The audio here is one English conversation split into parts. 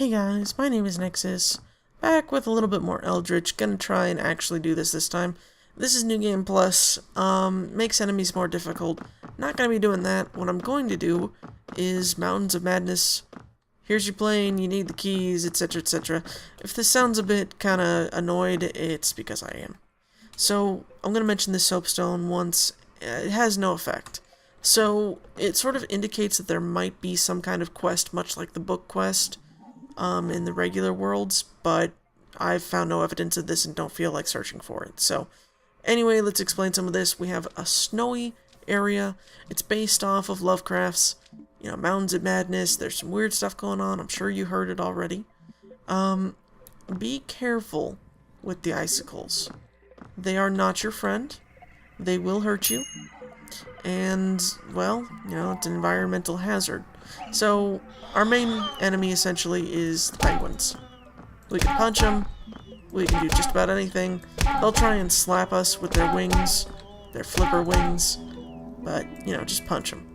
Hey guys, my name is Nexus, back with a little bit more Eldritch. Gonna try and actually do this time. This is New Game Plus, makes enemies more difficult. Not gonna be doing that. What I'm going to do is Mountains of Madness. Here's your plane, you need the keys, etc, etc. If this sounds a bit kinda annoyed, it's because I am. So, I'm gonna mention this soapstone once. It has no effect. So, it sort of indicates that there might be some kind of quest, much like the book quest, in the regular worlds, but I've found no evidence of this and don't feel like searching for it. So, anyway, let's explain some of this. We have a snowy area. It's based off of Lovecraft's, Mountains of Madness. There's some weird stuff going on. I'm sure you heard it already. Be careful with the icicles. They are not your friend. They will hurt you. And, well, it's an environmental hazard. So, our main enemy essentially is the penguins. We can punch them, we can do just about anything. They'll try and slap us with their wings, their flipper wings, but, just punch them.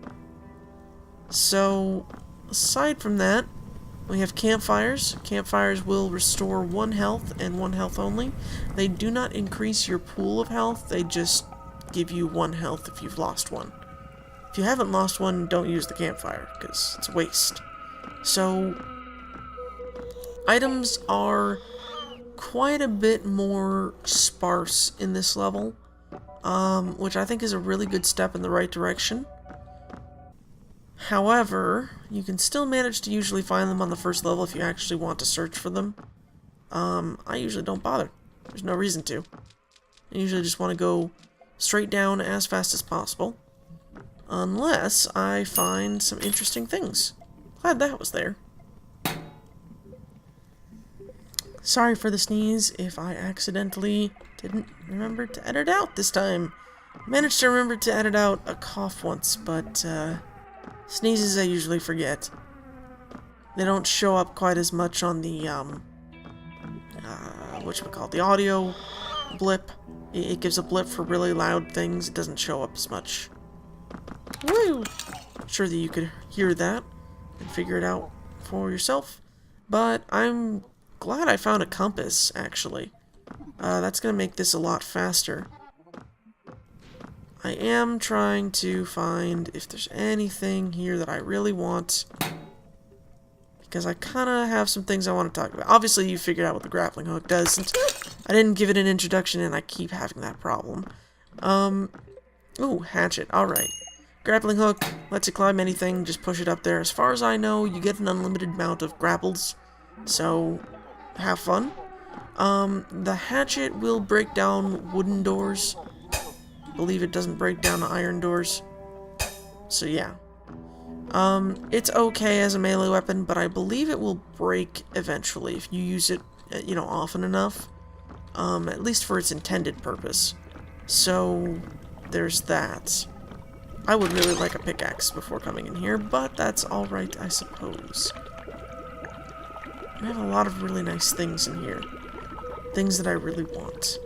So, aside from that, we have campfires. Campfires will restore 1 health and 1 health only. They do not increase your pool of health, they just give you 1 health if you've lost 1. If you haven't lost 1, don't use the campfire, because it's a waste. So, items are quite a bit more sparse in this level, which I think is a really good step in the right direction. However, you can still manage to usually find them on the first level if you actually want to search for them. I usually don't bother. There's no reason to. I usually just want to go straight down as fast as possible, unless I find some interesting things. Glad that was there. Sorry for the sneeze if I accidentally didn't remember to edit out this time. Managed to remember to edit out a cough once, but sneezes I usually forget. They don't show up quite as much on the the audio blip. It gives a blip for really loud things. It doesn't show up as much. Woo! I'm sure that you could hear that and figure it out for yourself. But I'm glad I found a compass, actually. That's going to make this a lot faster. I am trying to find if there's anything here that I really want, because I kind of have some things I want to talk about. Obviously, you figured out what the grappling hook does, since I didn't give it an introduction and I keep having that problem. Ooh, hatchet, alright. Grappling hook lets you climb anything, just push it up there. As far as I know, you get an unlimited amount of grapples, so have fun. The hatchet will break down wooden doors. I believe it doesn't break down iron doors. So yeah. It's okay as a melee weapon, but I believe it will break eventually if you use it, often enough. At least for its intended purpose. So, there's that. I would really like a pickaxe before coming in here, but that's alright, I suppose. I have a lot of really nice things in here. Things that I really want.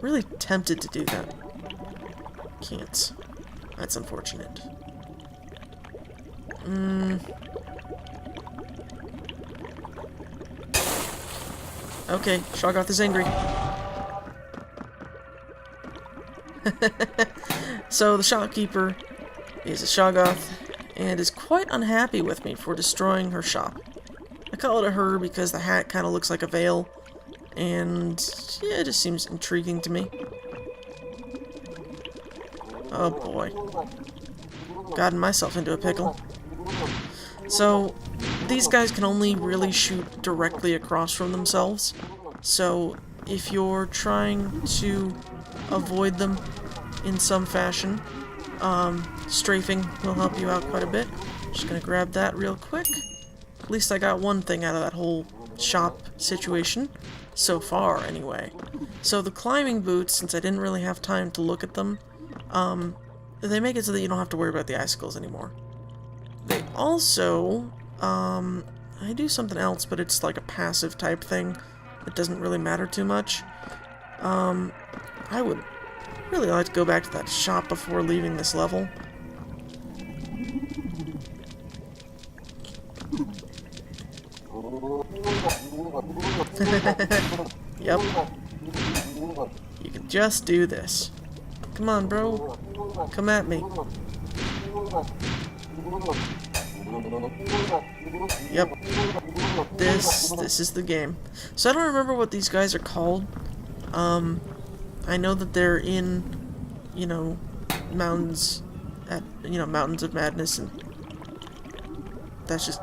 Really tempted to do that. Can't. That's unfortunate. Okay, Shoggoth is angry. So the shopkeeper is a shoggoth and is quite unhappy with me for destroying her shop. I call it a her because the hat kind of looks like a veil, and yeah, it just seems intriguing to me. Oh boy. Gotten myself into a pickle. So, these guys can only really shoot directly across from themselves. So, if you're trying to avoid them in some fashion, strafing will help you out quite a bit. Just gonna grab that real quick. At least I got one thing out of that whole shop situation. So far, anyway. So the climbing boots, since I didn't really have time to look at them, they make it so that you don't have to worry about the icicles anymore. They also, I do something else, but it's like a passive type thing. It doesn't really matter too much. I would really like to go back to that shop before leaving this level. Yep. You can just do this. Come on, bro. Come at me. Yep. This is the game. So I don't remember what these guys are called. I know that they're in, you know, mountains at, you know, Mountains of Madness, and that's just...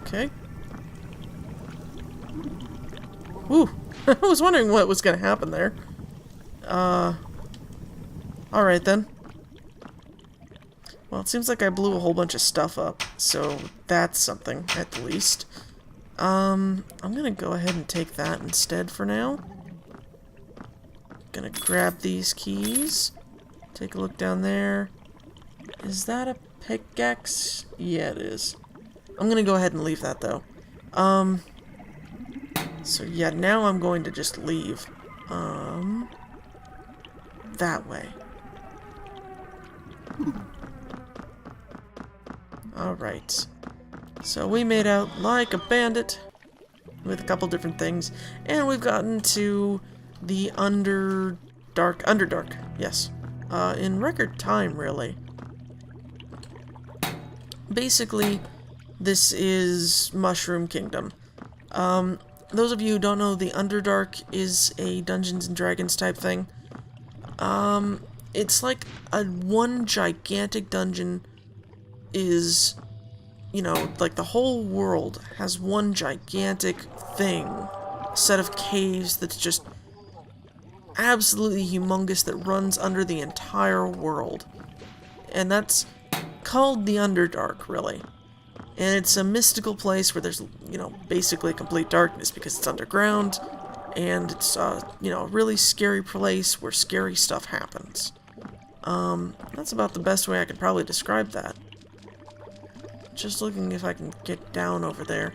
Okay. Whew. I was wondering what was gonna happen there. Alright then. Well, it seems like I blew a whole bunch of stuff up, so that's something, at the least. I'm gonna go ahead and take that instead for now. Gonna grab these keys. Take a look down there. Is that a pickaxe? Yeah, it is. I'm gonna go ahead and leave that, though. So yeah, now I'm going to just leave. That way. Alright. So we made out like a bandit with a couple different things, and we've gotten to the Underdark, yes. In record time, really. Basically, this is Mushroom Kingdom. Those of you who don't know, the Underdark is a Dungeons and Dragons type thing. It's like one gigantic dungeon is, you know, like the whole world has one gigantic thing, a set of caves that's just absolutely humongous that runs under the entire world. And that's called the Underdark, really. And it's a mystical place where there's, you know, basically complete darkness because it's underground, and it's, you know, a really scary place where scary stuff happens. That's about the best way I could probably describe that. Just looking if I can get down over there.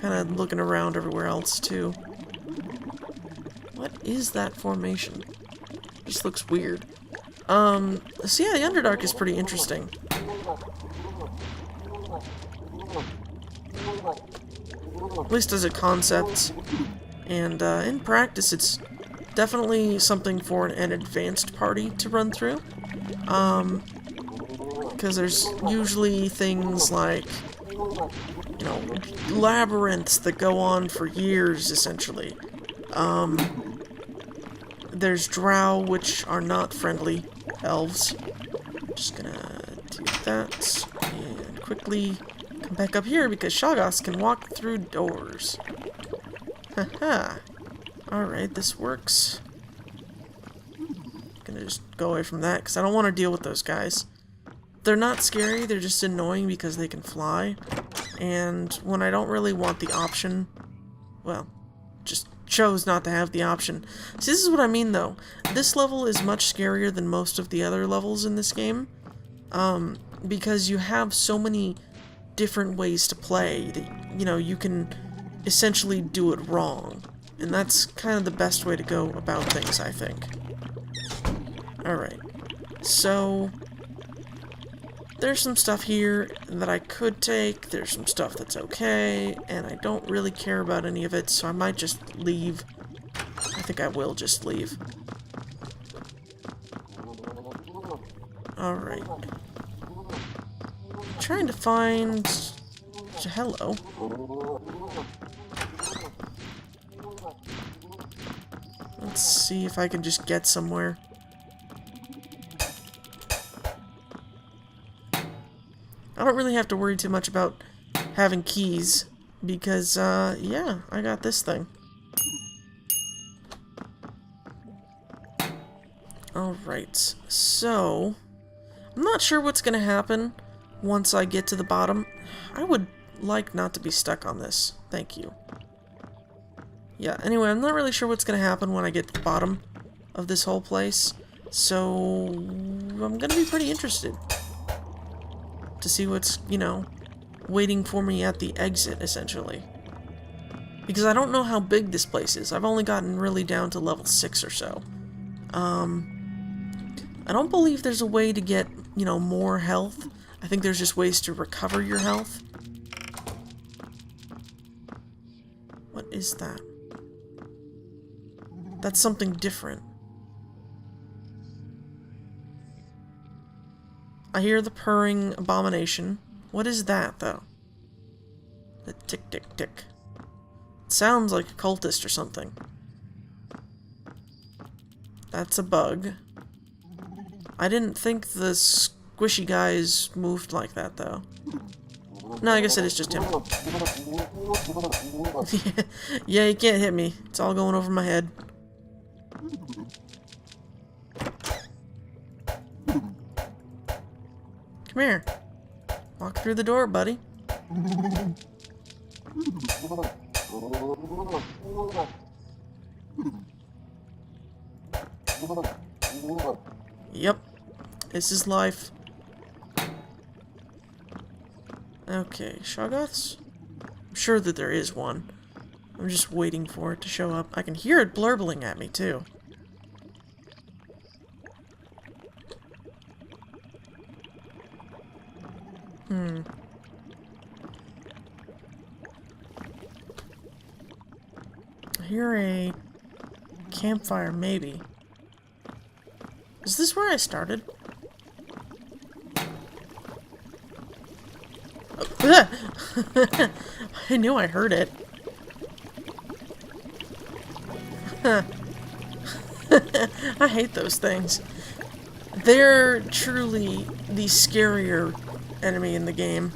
Kind of looking around everywhere else, too. What is that formation? Just looks weird. So yeah, the Underdark is pretty interesting. At least as a concept. And in practice, it's definitely something for an advanced party to run through. Because there's usually things like, you know, labyrinths that go on for years, essentially. There's drow, which are not friendly elves. Just gonna do that, and quickly come back up here, because shoggoths can walk through doors. Haha. Alright, this works. Gonna just go away from that, because I don't want to deal with those guys. They're not scary, they're just annoying because they can fly. And when I don't really want the option, well, just chose not to have the option. See, this is what I mean, though. This level is much scarier than most of the other levels in this game. Because you have so many different ways to play that, you know, you can essentially do it wrong. And that's kind of the best way to go about things, I think. Alright. So there's some stuff here that I could take, there's some stuff that's okay, and I don't really care about any of it, so I might just leave. I think I will just leave. Alright. Trying to find... Hello. Let's see if I can just get somewhere. I don't really have to worry too much about having keys, because, yeah, I got this thing. Alright, so I'm not sure what's gonna happen once I get to the bottom. I would like not to be stuck on this. Thank you. Yeah, anyway, I'm not really sure what's gonna happen when I get to the bottom of this whole place, so I'm gonna be pretty interested to see what's, you know, waiting for me at the exit, essentially. Because I don't know how big this place is. I've only gotten really down to level 6 or so. I don't believe there's a way to get, you know, more health. I think there's just ways to recover your health. is that? That's something different. I hear the purring abomination. What is that, though? The tick, tick, tick. It sounds like a cultist or something. That's a bug. I didn't think the squishy guys moved like that, though. No, I guess it is just him. Yeah, you can't hit me. It's all going over my head. Come here. Walk through the door, buddy. Yep. This is life. Okay, shoggoths? I'm sure that there is one. I'm just waiting for it to show up. I can hear it blurbling at me, too. I hear a campfire, maybe. Is this where I started? I knew I heard it. I hate those things. They're truly the scarier enemy in the game,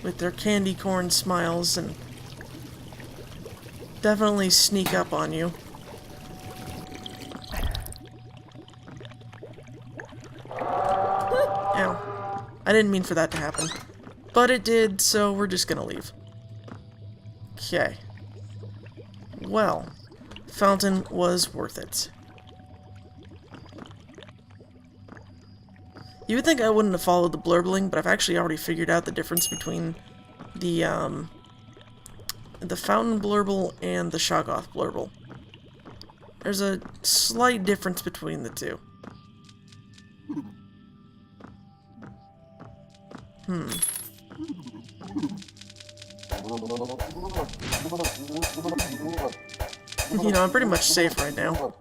with their candy corn smiles and definitely sneak up on you. Ow. I didn't mean for that to happen. But it did, so we're just gonna leave. Okay. Well, fountain was worth it. You would think I wouldn't have followed the blurbling, but I've actually already figured out the difference between the fountain blurble and the shoggoth blurble. There's a slight difference between the two. You know, I'm pretty much safe right now.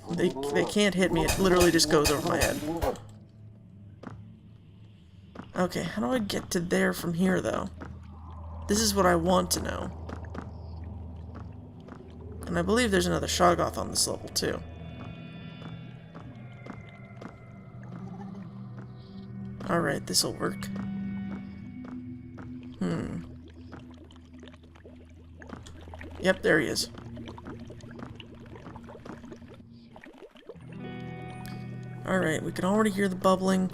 They can't hit me, it literally just goes over my head. Okay, how do I get to there from here, though? This is what I want to know. And I believe there's another shoggoth on this level, too. Alright, this'll work. Yep, there he is. Alright, we can already hear the bubbling.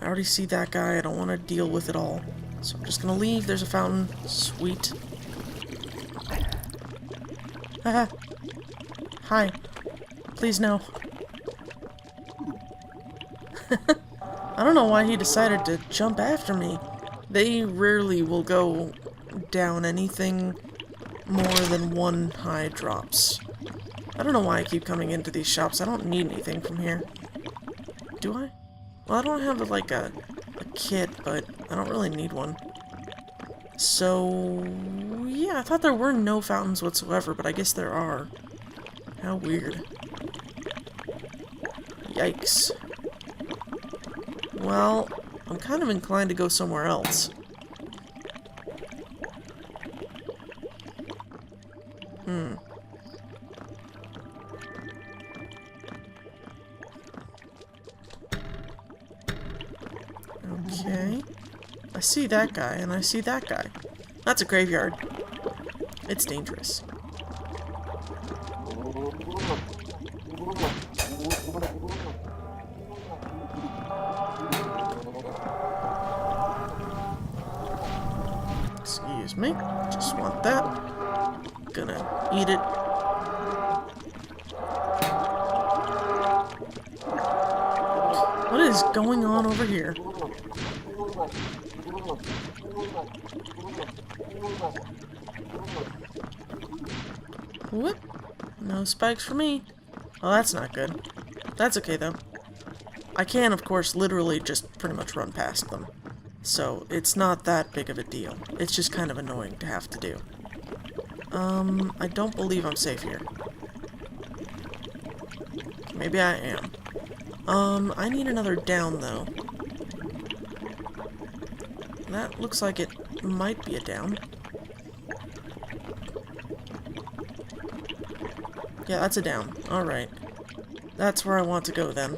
I already see that guy. I don't want to deal with it all. So I'm just gonna leave. There's a fountain. Sweet. Haha. Hi. Please no. I don't know why he decided to jump after me. They rarely will go down anything more than 1 high drops. I don't know why I keep coming into these shops. I don't need anything from here. Do I? Well, I don't have, like, a kit, but I don't really need one. So, yeah, I thought there were no fountains whatsoever, but I guess there are. How weird. Yikes. Well, I'm kind of inclined to go somewhere else. Okay. I see that guy, and I see that guy. That's a graveyard. It's dangerous. Excuse me. Just want that. Gonna eat it. What is going on over here? Whoop. No spikes for me. Well, that's not good. That's okay, though. I can, of course, literally just pretty much run past them. So, it's not that big of a deal. It's just kind of annoying to have to do. I don't believe I'm safe here. Maybe I am. I need another down, though. That looks like it might be a down. Yeah, that's a down. Alright. That's where I want to go, then.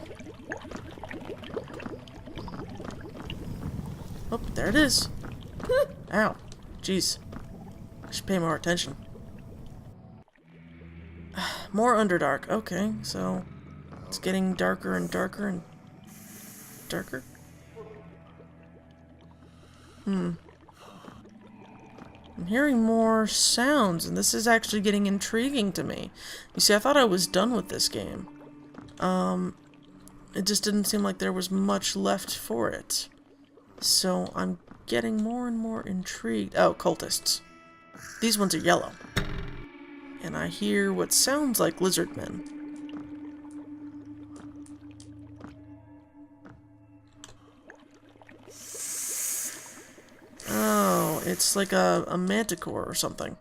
Oh, there it is. Ow. Jeez. I should pay more attention. More Underdark. Okay, so it's getting darker and darker and darker. I'm hearing more sounds, and this is actually getting intriguing to me. You see, I thought I was done with this game. It just didn't seem like there was much left for it. So I'm getting more and more intrigued. Oh, cultists. These ones are yellow. And I hear what sounds like lizard men. Oh, it's like a manticore or something.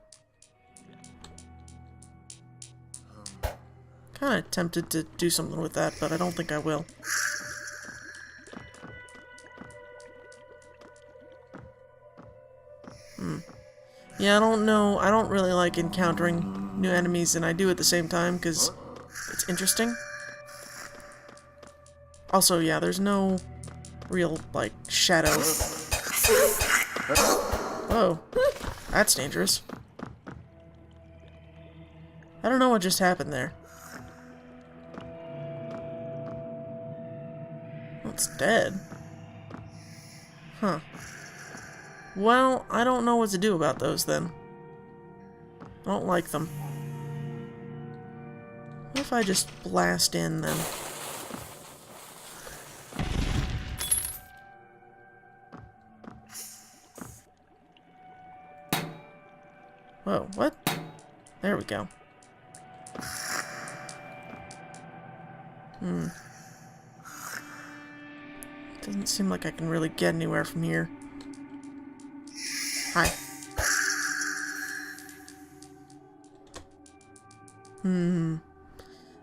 Kinda tempted to do something with that, but I don't think I will. Yeah, I don't know. I don't really like encountering new enemies, and I do at the same time, because it's interesting. Also, yeah, there's no real, like, shadow. Whoa. That's dangerous. I don't know what just happened there. Well, it's dead. Huh. Well, I don't know what to do about those, then. I don't like them. What if I just blast in, then? Whoa, what? There we go. Doesn't seem like I can really get anywhere from here. Hi.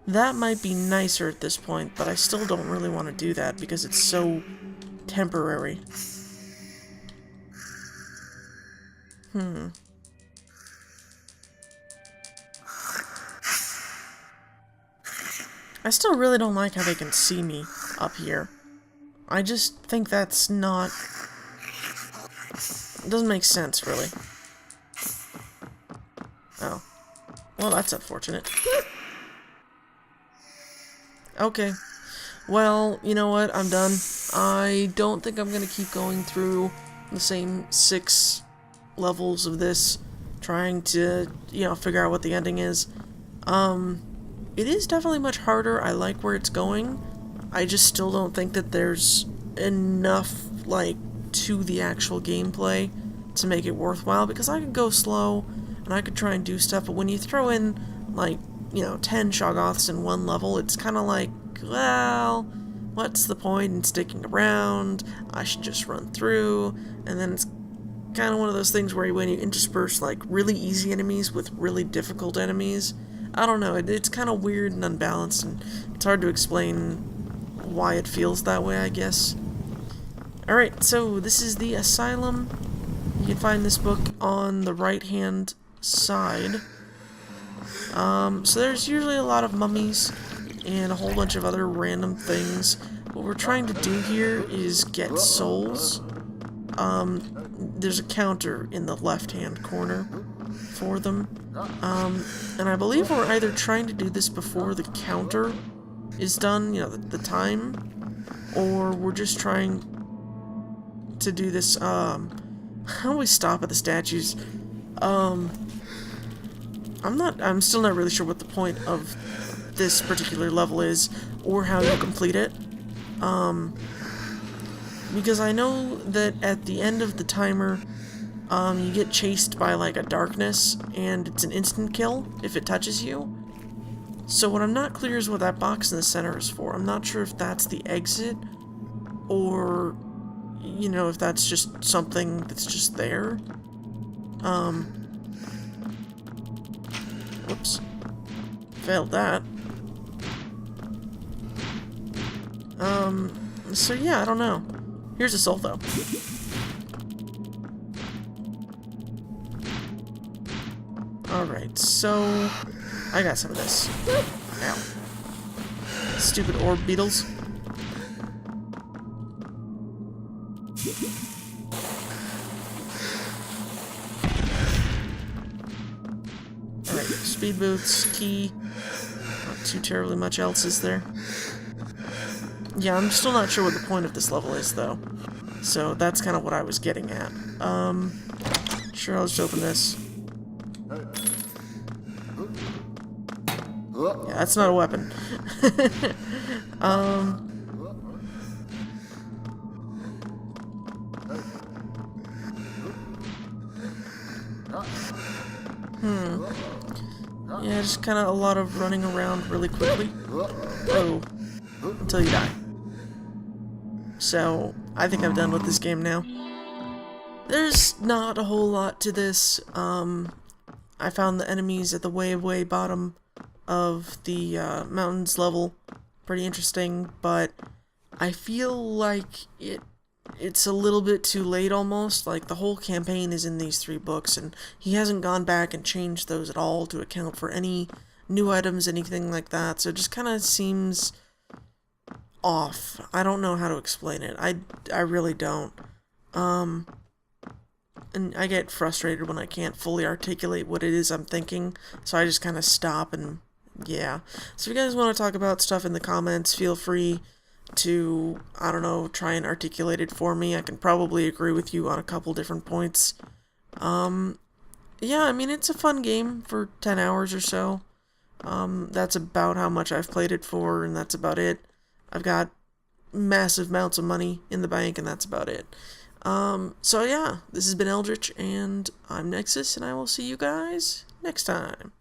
That might be nicer at this point, but I still don't really want to do that because it's so temporary. I still really don't like how they can see me up here. I just think that's not... It doesn't make sense, really. Oh. Well, that's unfortunate. Okay. Well, you know what? I'm done. I don't think I'm gonna keep going through the same 6 levels of this, trying to, you know, figure out what the ending is. It is definitely much harder. I like where it's going. I just still don't think that there's enough, like, to the actual gameplay to make it worthwhile, because I could go slow and I could try and do stuff, but when you throw in, like, you know, 10 shoggoths in one level, it's kind of like, well, what's the point in sticking around? I should just run through. And then it's kind of one of those things where when you intersperse, like, really easy enemies with really difficult enemies, I don't know, it's kind of weird and unbalanced, and it's hard to explain why it feels that way, I guess. Alright, so this is the Asylum. You can find this book on the right-hand side. So there's usually a lot of mummies and a whole bunch of other random things. What we're trying to do here is get souls. There's a counter in the left-hand corner for them. And I believe we're either trying to do this before the counter is done, you know, the time, or we're just trying to do this, I always stop at the statues. I'm still not really sure what the point of this particular level is, or how you complete it. Because I know that at the end of the timer, you get chased by, like, a darkness, and it's an instant kill if it touches you. So what I'm not clear is what that box in the center is for. I'm not sure if that's the exit, or, you know, if that's just something that's just there. Whoops. Failed that. So yeah, I don't know. Here's a soul, though. Alright, so... I got some of this. Ow. Stupid orb beetles. Alright, speed boots, key. Not too terribly much else, is there? Yeah, I'm still not sure what the point of this level is, though. So that's kind of what I was getting at. Sure, I'll just open this. Yeah, that's not a weapon. Yeah, just kind of a lot of running around really quickly. Oh, until you die. So, I think I'm done with this game now. There's not a whole lot to this. I found the enemies at the way bottom of the mountains level pretty interesting, but I feel like it's a little bit too late almost. Like, the whole campaign is in these 3 books, and he hasn't gone back and changed those at all to account for any new items, anything like that, so it just kind of seems off. I don't know how to explain it. I really don't. And I get frustrated when I can't fully articulate what it is I'm thinking, so I just kind of stop and yeah. So if you guys want to talk about stuff in the comments, feel free to, I don't know, try and articulate it for me. I can probably agree with you on a couple different points. Yeah, I mean, it's a fun game for 10 hours or so. That's about how much I've played it for, and that's about it. I've got massive amounts of money in the bank, and that's about it. So yeah, this has been Eldritch, and I'm Nexus, and I will see you guys next time.